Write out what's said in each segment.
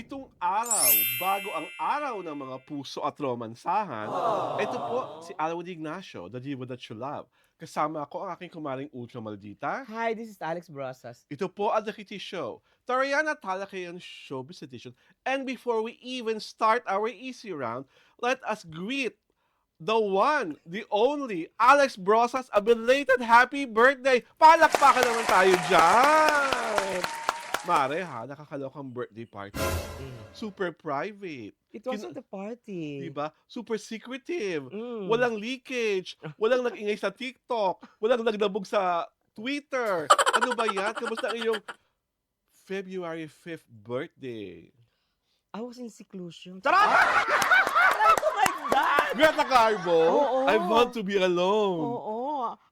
Pitong araw bago ang araw ng mga puso at romansahan, ito po si Alwin Ignacio, the diva that you love. Kasama ako ang aking kumaring Ultra Maldita. Hi, this is Alex Brosas. Ito po ang The Kitty Show, Tariana Talakayan Showbiz Edition. And before we even start our easy round, let us greet the one, the only, Alex Brosas, a belated happy birthday! Palakpakan naman tayo dyan! Mare ha, nakakalokang birthday party. Super private. It wasn't a party. Diba? Super secretive. Mm. Walang leakage. Walang nag-ingay sa TikTok. Walang naglabog sa Twitter. Ano ba yan? Kamusta ang iyong February 5th birthday? I was in seclusion. Charot! Oh my God! Greta Garbo, Oo. I want to be alone. Oo.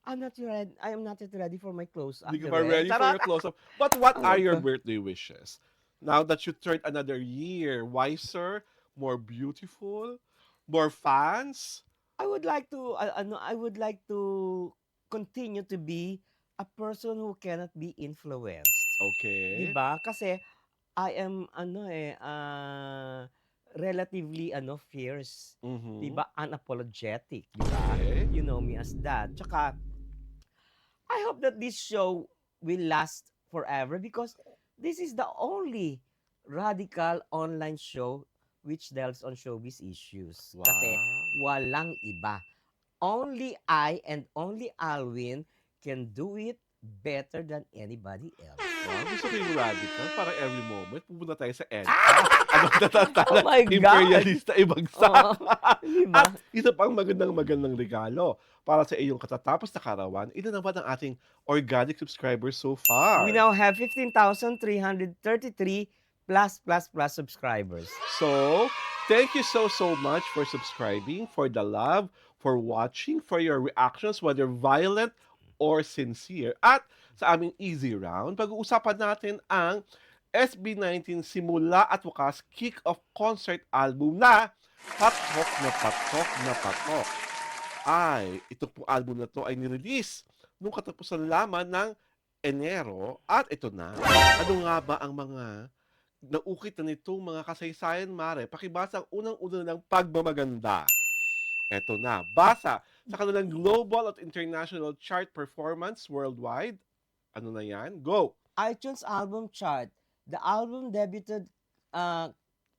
I'm not ready. I am not yet ready for my close-up. Hindi ka pa ready for your close-up. But what are your birthday wishes? Now that you turned another year, wiser, more beautiful, more fans? I would like to, I would like to continue to be a person who cannot be influenced. Okay. Diba? Kasi I am, relatively, fierce. Mhm. Diba? Unapologetic. Diba? Okay. You know me as that. Tsaka, I hope that this show will last forever because this is the only radical online show which delves on showbiz issues. Kasi Wow. walang iba. Only I and only Alwin can do it better than anybody else. Wow, gusto ko yung radical. Para every moment, pupunta tayo sa EDSA. Oh my God! Imperialista ibagsak. Oo, diba? At isa pang magandang regalo para sa iyong katatapos na karawan, ilan naman ang ating organic subscribers so far? We now have 15,333 plus subscribers. So, thank you so much for subscribing, for the love, for watching, for your reactions, whether violent or sincere. At sa aming easy round, pag-uusapan natin ang SB19 Simula at Wakas Kick-Off Concert Album na patok na patok na patok. Ay, ito pong album na to ay nirelease nung katapusan lamang ng Enero at ito na. Ano nga ba ang mga naukit na nitong mga kasaysayan, Mare? Pakibasa ang unang-una ng pagmamaganda. Eto na, basa sa kanilang global at international chart performance worldwide. Ano na yan? Go! iTunes album chart. The album debuted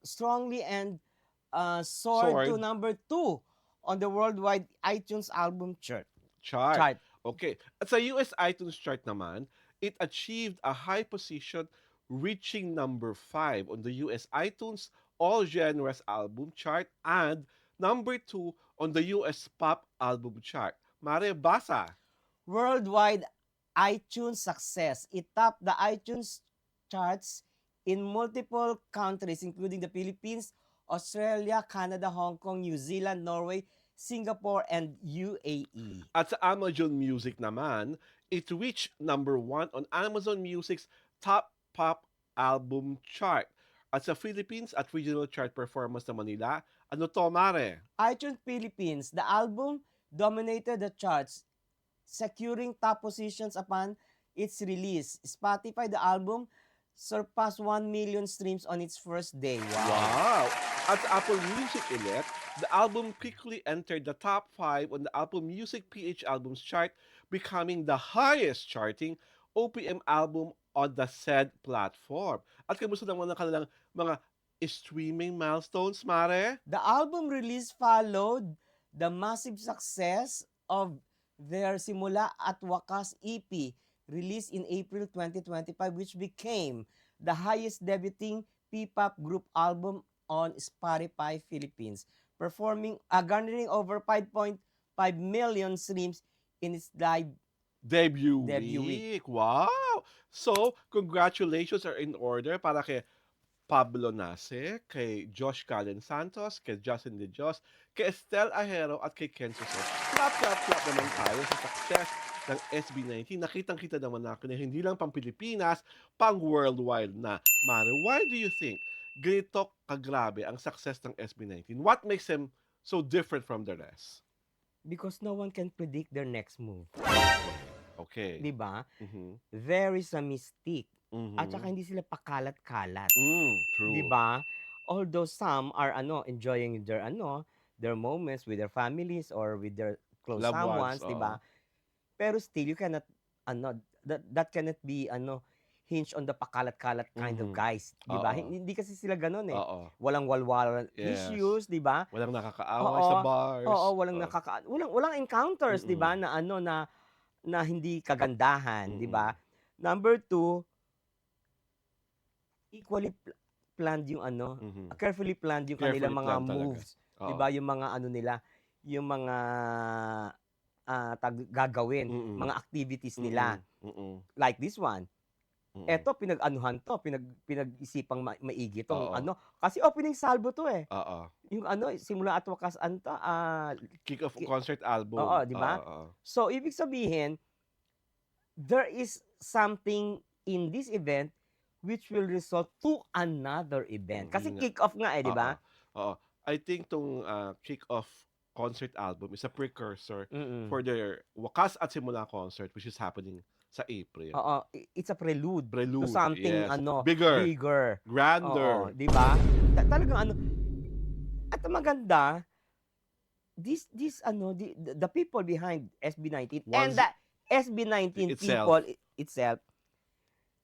strongly and soared to Soared. number 2 on the worldwide iTunes album chart. Chart. Okay. At sa US iTunes chart naman, it achieved a high position reaching number 5 on the US iTunes All Genres album chart and number 2 on the US Pop album chart. Mare, basa. Worldwide iTunes success. It topped the iTunes charts in multiple countries including the Philippines, Australia, Canada, Hong Kong, New Zealand, Norway, Singapore, and UAE. At sa Amazon Music naman, it reached number 1 on Amazon Music's Top Pop Album Chart. At sa Philippines at Regional Chart Performance naman nila, ano to, Mare? iTunes Philippines, the album dominated the charts, securing top positions upon its release. Spotify, the album surpassed 1 million streams on its first day. Wow! At sa Apple Music ulit, the album quickly entered the top 5 on the Apple Music PH Albums chart, becoming the highest charting OPM album on the said platform. At kamusta naman ang kanilang mga streaming milestones, Mare? The album release followed the massive success of their Simula at Wakas EP, released in April 2025, which became the highest debuting P-pop group album on Spotify Philippines, garnering over 5.5 million streams in its live Debut Debut week. Wow! So, congratulations are in order para kay Pablo Nase, kay Josh Callen Santos, kay Justin De Dios, kay Estel Ajero at kay Ken Suso. Clap naman tayo sa success ng SB19. Nakitang-kita naman natin na hindi lang pang Pilipinas, pang worldwide na. Mare, why do you think ganito kagrabe ang success ng SB19? What makes them so different from the rest? because no one can predict their next move. Okay. Diba? Mhm. There is a mystique at saka Mhm. hindi sila pakalat-kalat, 'di True. ba? Although some are enjoying their moments with their families or with their close Loved ones, someones, 'di ba? oo. Pero still you cannot that cannot be hinged on the pakalat-kalat kind of Mhm. guys, 'di ba? Oo, Hindi kasi sila gano'n, eh. oo. Walang walwalan Yes. issues, 'di ba? Walang nakakaaway sa Oo, oo, bars, walang oo. walang encounters, 'di ba, Mm, na hindi kagandahan, 'di ba? mm, Number two, equally planned yung mhm. carefully planned yung kanilang Carefully mga planned talaga. moves, 'di Oo. ba? Yung mga nila, yung mga, gagawin, Mm, mga activities nila, mm, mm, like this one. mm. Eto pinag-anuhan 'to, pinag-isipang maigi 'tong Oo, kasi opening salvo 'to, eh. oo. Yung simula at wakas Kick off ki concert oo, album. 'di Oo, ba? oo. So, ibig sabihin, there is something in this event which will result to another event. Kasi Yun nga. kick-off nga, eh, 'di Oo, ba? oo. I think 'tong, kick off concert album is a precursor Mm. for their Wakas at Simula concert which is happening sa April. Oo, it's a prelude to Prelude, something yes. Bigger, bigger. Oo, grander. 'di ba? Talagang at ang maganda, the people behind SB19 and One's the SB19 itself. people itself,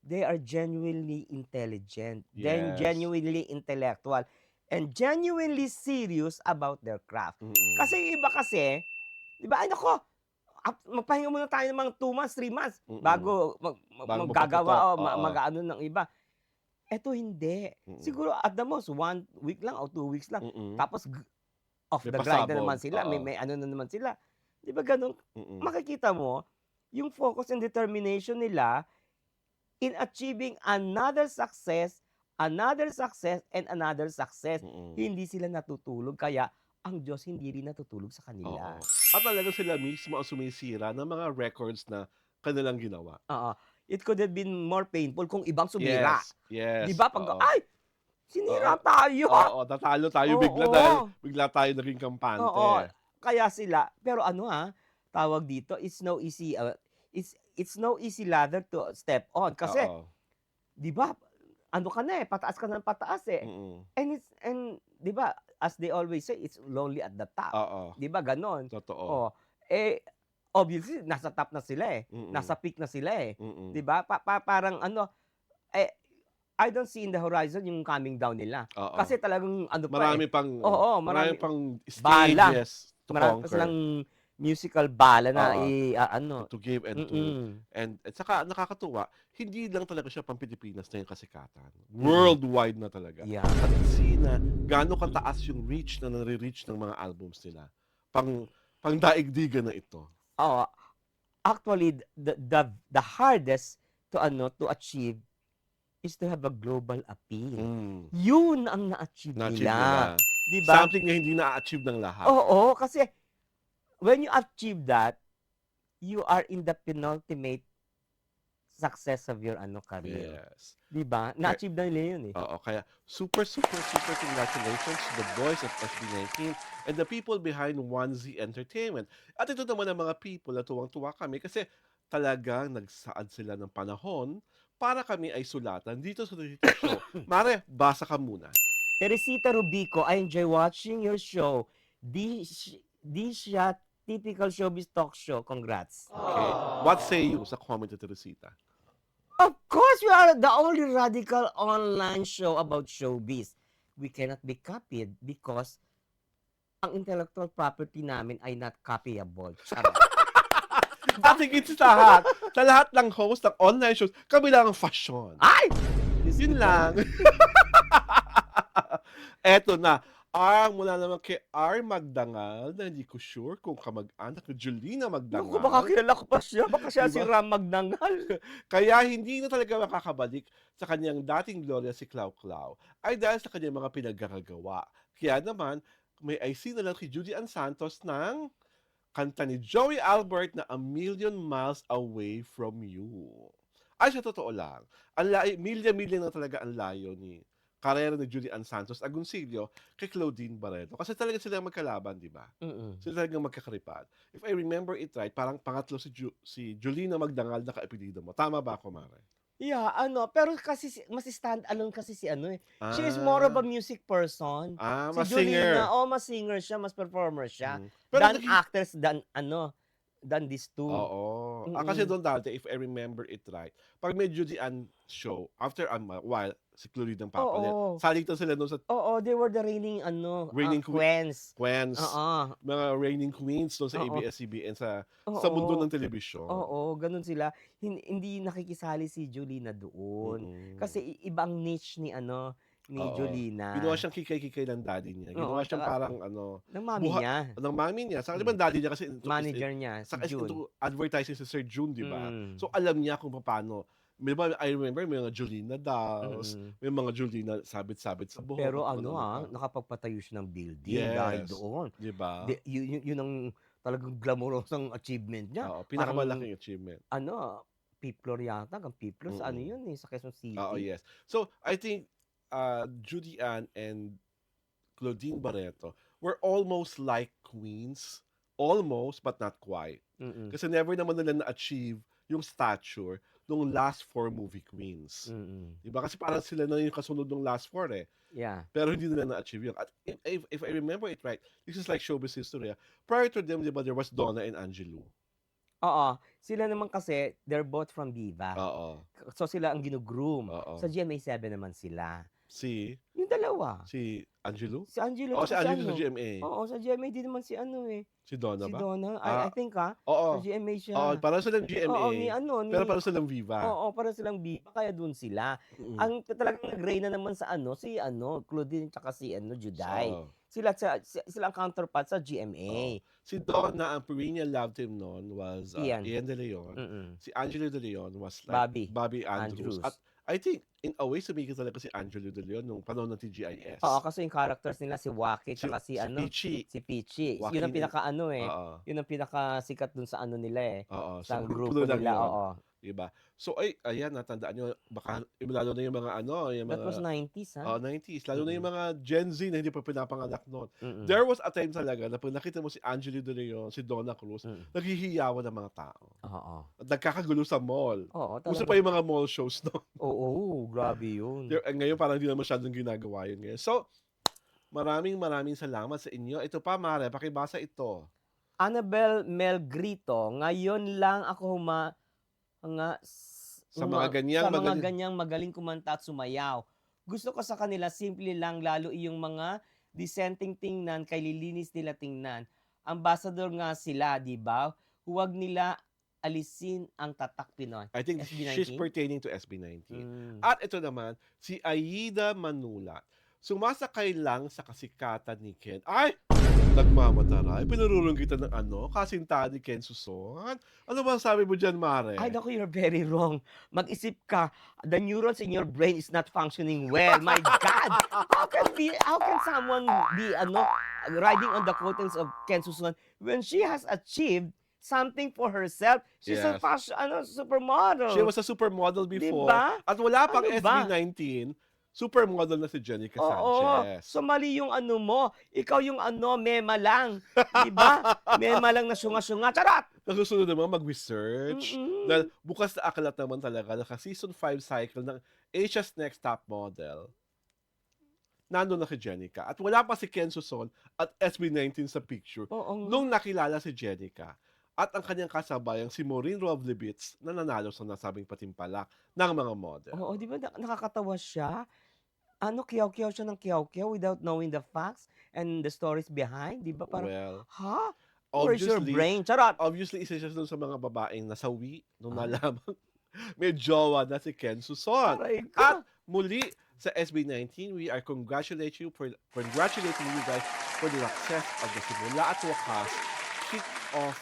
they are genuinely intelligent, then Yes. genuinely intellectual, and genuinely serious about their craft. Mm, Kasi yung iba kasi, 'di ba, "Ay naku, magpahinga muna tayo ng mga 2 months, 3 months mm. bago Bago maggagawa magpaputok, o oo. mag-aano ng iba." Eto hindi. Mm, Siguro at the most 1 week lang o 2 weeks lang, mm. tapos off May the grind na pasabog, naman sila, oo. may ano na naman sila. 'Di ba gano'n? Mm, Makikita mo yung focus and determination nila in achieving another success, and another success. mm. Hindi sila natutulog kaya ang Diyos hindi rin natutulog sa kanila. Oo. At talagang sila mismo ang sumisira ng mga records na kanilang ginawa. Oo. It could have been more painful kung ibang sumira. Yes, 'Di yes, ba 'pag, oo. "Ay, Oo, sinira tayo." oo, natalo tayo bigla dahil Oo, bigla tayo naging oo. kampante. Kaya sila pero tawag dito, it's no easy ladder to step on kasi Oo, 'di ba, ka na, eh, pataas ka ng pataas, eh. mm. And 'di ba, as they always say, it's lonely at the top. Oo, 'Di ba gano'n? totoo. Oh, eh, obviously nasa top na sila, eh, Mm, nasa peak na sila, eh. 'Di mm. ba? Parang eh, I don't see in the horizon yung coming down nila. Oo. Kasi talagang Marami pang oo, marami pang bala. stages to Marami pa conquer. silang musical bala na Oo. i-aano. To give and to Mm, and at saka nakakatuwa, hindi lang talaga siya pang-Pilipinas na yung kasikatan. mm. Worldwide na talaga. Yeah. At see na gaano kataas yung reach na nare-reach ng mga albums nila. Pangdaigdigan na ito. Oo. Actually, the hardest to achieve is to have a global appeal. Mm. Yun ang na-achieve Na-achieve nila, nila. 'di ba? Something na hindi na-achieve ng lahat. Oo, kasi when you achieve that, you are in the penultimate success of your career. Yes. 'Di ba? Kaya Na-achieve na nila yun, eh. oo, kaya super, super, super congratulations to the boys of SB19 and the people behind 1Z Entertainment. At ito naman ang mga people na tuwang-tuwa kami kasi talagang nagsaad sila ng panahon para kami ay sulatan dito sa Rita Show. Mare, basa ka muna. Teresita Rubico, I enjoy watching your show. Di siya typical showbiz talk show. Congrats. Okay. What say you sa comment ni Teresita? Of course, we are the only radical online show about showbiz. We cannot be copied because ang intellectual property namin ay not copyable. Charot. At higit sa lahat ng host ng online shows, kami lang ang fashion. Ay! Diyos Yun ko lang. po. Eto na. Mula naman kay R. Magdangal na hindi ko sure kung kamag-anak ni Julina Naku, baka Magdangal. kilala ko pa siya. Baka siya si Diba? Ram Magnangal. Kaya hindi na talaga makakabalik sa kanyang dating gloria si Clau Clau ay dahil sa kanyang mga pinaggagawa. Kaya naman, may IC na lang si Judy Ann Santos ng kanta ni Joey Albert na A Million Miles Away From You. Ay, sa totoo lang, milya-milya na talaga ang layo ni karera ni Judy Ann Santos Agoncillo kay Claudine Barreto. Kasi talaga sila magkalaban, di ba? Mm. Sila talagang magkakaripal. If I remember it right, parang pangatlo si Julina Magdangal na kaapelido mo. Tama ba ako, Mare? Yeah, pero kasi mas stand alone kasi si ano eh. She is more of a Ah, music person. Si mas Jolina, singer. oh, mas singer siya, mas performer siya. Pero Than actress, than these two. oo. Kasi Mm. doon dati, if I remember it right, 'pag may Judy Ann show, after a while, si Chloe ng papalit. Oo. Saligtan sila doon sa Oo, they were the reigning reigning queens. queens, Oo. mga reigning queens doon sa Oo. ABS-CBN sa mundo ng Oo. telebisyon. Oo, gano'n sila. Hindi nakikisali si Jolina doon. Mm. Kasi ibang niche ni Oo. Ginawa Jolina. siyang kikay-kikay ng daddy niya. Oo, Ginawa siyang tsaka parang ano, ng mommy buha niya. ng mommy niya. Saka 'di ba Hmm, ang daddy niya kasi manager niya, si is June. into advertising si Sir June, 'di ba? Mm, So alam niya kung paano. 'Di ba I remember may mga Jolina dolls, mm. may mga Jolina sabit-sabit sa buhok Pero at kung ano-ano pa. nakapagpatayo siya ng building dahil Yes, doon. 'di ba? Yun ang talagang glamorosang achievement niya. Oo, Parang pinakamalaking achievement. Fifth floor yata, hanggang fifth floor sa Mm. yun, eh, sa Quezon Oo, City. yes. So I think Judy Ann and Claudine Barreto were almost like queens. Almost, but not quite. Mm, Kasi never naman nila na-achieve yung stature nung last four movie queens. mm. Diba? Kasi parang sila na yung kasunod ng last four eh. Yeah. Pero hindi nila na-achieve yun. At if I remember it right, this is like showbiz history. Prior to them, diba, there was Donna and Angelou. Oo, sila naman kasi they're both from Viva. Oo. So, sila ang gino-groom. Sa Oo. GMA7 naman sila. Si, Yung dalawa. si Angelou? Si Angelo Oo, si tsaka si Angelou sa GMA. oo, sa GMA din naman si Si Donna si ba? Donna. I Ah, think, sa oo. GMA Oo, siya. parang silang Oo, GMA. Pero parang silang Viva. oo, para silang Viva kaya dun sila. Mm. Ang talagang nag-reyna naman sa si Claudine tsaka si Juday. Oo. Sila ang counterpart sa Oo. GMA. Si Donna, ang perennial love team noon was Iyan, Ian De Leon. mm. Si Angelo De Leon was like Bobby Bobby Andrews. At Andrews. I think, in a way, sumikat talaga si Angelo De Leon nung panahon ng Oo, TGIS. kasi yung characters nila si Waki Si, tsaka si Peachy, si Peachy. Yun ang Joaquin, and, oo. yun ang pinakasikat dun sa nila Oo, sa sa grupo grupo lang nila, yon, oo. 'di ba? So ay ayan natandaan niyo baka lalo na yung mga ano, yung That was mga 90s, 90s, lalo na yung Mm, mga Gen Z na hindi pa pinapanganak noon. mm, There was a time talaga na 'pag nakita mo si Angelo De Leon, si Donna Cruz, mm. naghihiyawan ng mga tao. Oo. At nagkakagulo sa mall. Oo, Uso pa talagang yung mga mall shows noon. oo, grabe yun. Ngayon parang hindi na masyadong ginagawa yun ngayon. So, maraming maraming salamat sa inyo. Ito pa, Mare, pakibasa ito. Annabel Melgrito, ngayon lang ako nga Sa mga sa ganyang mga magaling. ganyang magaling kumanta at sumayaw. Gusto ko sa kanila simple lang lalo iyong mga disenteng tingnan kay lilinis nila tingnan. Ambassador nga sila, 'di ba? Huwag nila alisin ang tatak Pinoy. I think she's SB19? pertaining to SB19. Hmm. At ito naman, si Aida Manulat. Sumasakay lang sa kasikatan ni Ken. Ay! Nagmamataray. Pinarurunggitan ng kasintahan ni Ken Suson. Ano ba sabi mo dyan, Mare? Ay naku, you're very wrong. Mag-isip ka, the neurons in your brain is not functioning well. My God! How can someone be riding on the coattails of Ken Susan when she has achieved something for herself? She's a Yes. fashion, She supermodel. was a supermodel 'Di before. ba? At wala pang Ano ba? SB19, supermodel na si Jenica Oo. So Sanchez. mali yung mo. Ikaw yung mema lang. 'Di ba? Mema lang na syunga-syunga. Charot! Nasusunod naman mag-research. Dahil Mm. bukas na aklat naman talaga, naka-season 5 cycle ng Asia's Next Top Model. Nandun na si Jenica. At wala pa si Ken Suson at SB19 sa picture Oo nga. nung nakilala si Jenica. At ang kanyang kasabayang si Maureen Rovlevitz na nanalo sa nasabing patimpalak ng mga model. Oo, 'di ba nakakatawa siya? Kiyaw-kiyaw siya ng kiyaw-kiyaw without knowing the facts and the stories behind, 'di ba? Parang, Well, ha? Where's your obviously, brain? Charot! isa siya dun sa mga babaeng nasawi nung Ah, nalamang may jowa na si Ken Suson. aray At ko. muli sa SB19, we are congratulating you guys for the success of the Simula at Wakas kick-off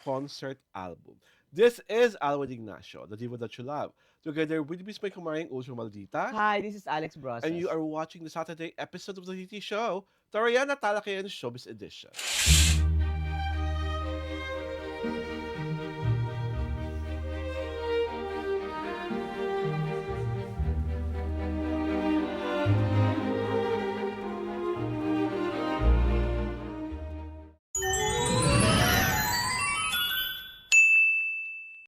concert album. This is Alwin Ignacio, the diva that you love. Together with Miss May Kumaring Ultra Maldita, Hi, this is Alex Brosas. and you are watching the Saturday episode of the TT Show, Tariana Talakayan Showbiz Edition.